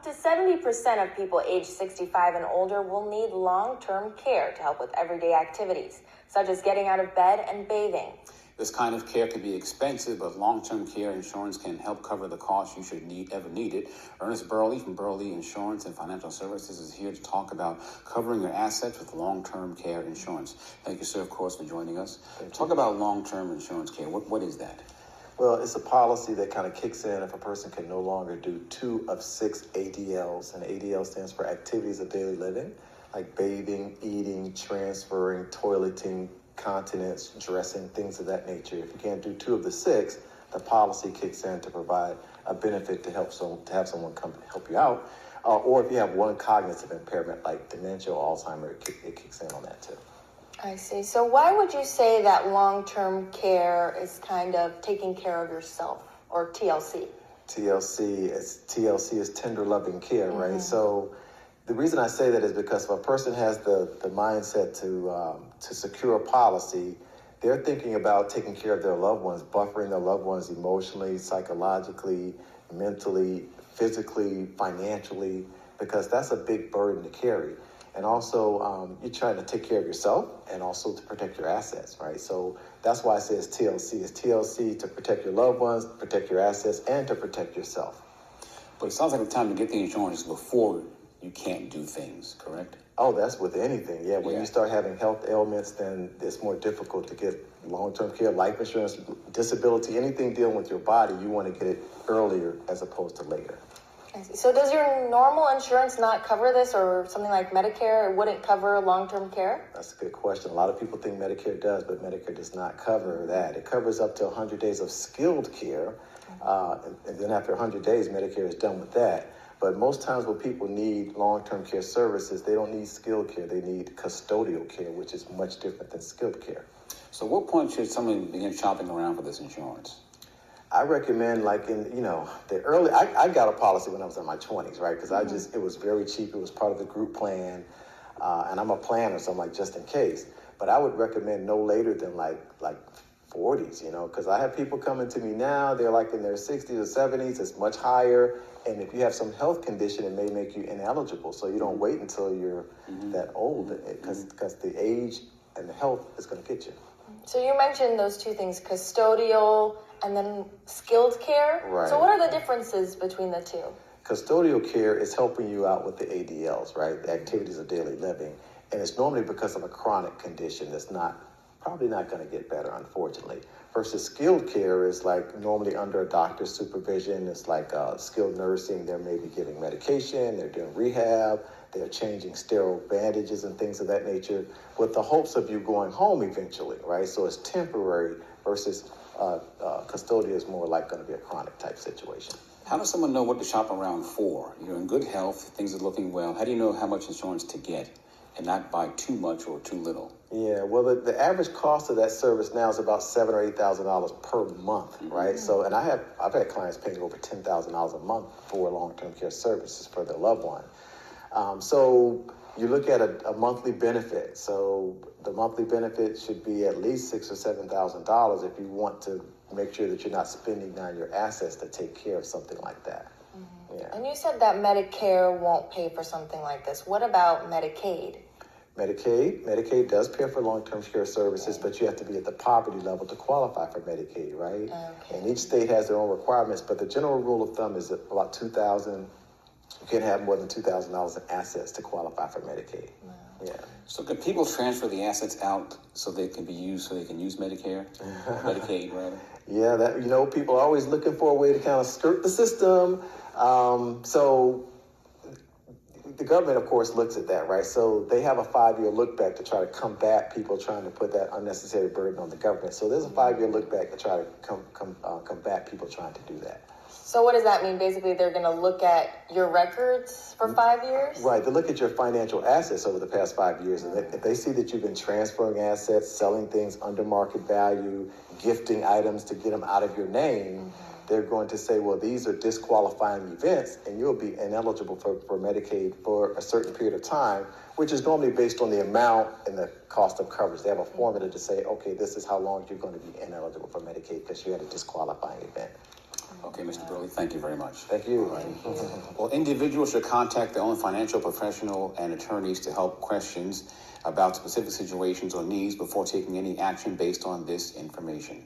Up to 70% of people age 65 and older will need long-term care to help with everyday activities, such as getting out of bed and bathing. This kind of care can be expensive, but long-term care insurance can help cover the cost you should ever need it. Ernest Burley from Burley Insurance and Financial Services is here to talk about covering your assets with long-term care insurance. Thank you, sir, of course, for joining us. Talk about long-term insurance care. What is that? Well, it's a policy that kind of kicks in if a person can no longer do 2 of 6 ADLs, and ADL stands for activities of daily living, like bathing, eating, transferring, toileting, continence, dressing, things of that nature. If you can't do 2 of the 6, the policy kicks in to provide a benefit to have someone come help you out. Or if you have one cognitive impairment like dementia or Alzheimer's, it kicks in on that too. I see. So why would you say that long-term care is kind of taking care of yourself, or TLC? TLC is tender loving care, right? So the reason I say that is because if a person has the mindset to secure a policy, they're thinking about taking care of their loved ones, buffering their loved ones emotionally, psychologically, mentally, physically, financially, because that's a big burden to carry. And also, you're trying to take care of yourself and also to protect your assets, right? So that's why I say it's TLC. It's TLC to protect your loved ones, protect your assets, and to protect yourself. But it sounds like the time to get the insurance before you can't do things, correct? Oh, that's with anything. Yeah, when you start having health ailments, then it's more difficult to get long-term care, life insurance, disability, anything dealing with your body, you want to get it earlier as opposed to later. I see. So does your normal insurance not cover this, or something like Medicare wouldn't cover long-term care? That's a good question. A lot of people think Medicare does, but Medicare does not cover that. It covers up to 100 days of skilled care, and then after 100 days, Medicare is done with that. But most times when people need long-term care services, they don't need skilled care. They need custodial care, which is much different than skilled care. So what point should someone begin shopping around for this insurance? I recommend, like, the early, I got a policy when I was in my 20s, right? Because it was very cheap. It was part of the group plan. And I'm a planner, so I'm like, just in case. But I would recommend no later than like 40s, because I have people coming to me now, they're like in their 60s or 70s, it's much higher. And if you have some health condition, it may make you ineligible. So you don't wait until you're that old, because the age and the health is going to get you. So you mentioned those two things, custodial and then skilled care. Right. So what are the differences between the two? Custodial care is helping you out with the ADLs, right? The activities of daily living. And it's normally because of a chronic condition that's probably not going to get better, unfortunately. Versus skilled care is like normally under a doctor's supervision. It's like skilled nursing. They're maybe giving medication, they're doing rehab, they're changing sterile bandages and things of that nature with the hopes of you going home eventually, right? So it's temporary versus custodial is more like going to be a chronic type situation. How does someone know what to shop around for? You're in good health, things are looking well. How do you know how much insurance to get and not buy too much or too little? Yeah, well, the average cost of that service now is about $7,000 or $8,000 per month, right? So, and I've had clients paying over $10,000 a month for long-term care services for their loved one. So you look at a monthly benefit. So the monthly benefit should be at least $6,000 or $7,000 if you want to make sure that you're not spending down your assets to take care of something like that. Yeah. And you said that Medicare won't pay for something like this. What about Medicaid? Medicaid does pay for long-term care services, but you have to be at the poverty level to qualify for Medicaid, right? Okay. And each state has their own requirements, but the general rule of thumb is about $2,000. You can't have more than $2,000 in assets to qualify for Medicaid. Wow. Yeah. So can people transfer the assets out so they can use Medicare, Medicaid rather? Yeah, people are always looking for a way to kind of skirt the system. So the government, of course, looks at that, right? So they have a 5-year look back to try to combat people trying to put that unnecessary burden on the government. So there's a 5-year look back to try to combat people trying to do that. So what does that mean? Basically, they're going to look at your records for 5 years? Right. They look at your financial assets over the past 5 years. And if they see that you've been transferring assets, selling things under market value, gifting items to get them out of your name, they're going to say, well, these are disqualifying events, and you'll be ineligible for Medicaid for a certain period of time, which is normally based on the amount and the cost of coverage. They have a formula to say, okay, this is how long you're going to be ineligible for Medicaid because you had a disqualifying event. Okay, Mr. Burley, thank you very much. Thank you. Well, individuals should contact their own financial professional and attorneys to help questions about specific situations or needs before taking any action based on this information.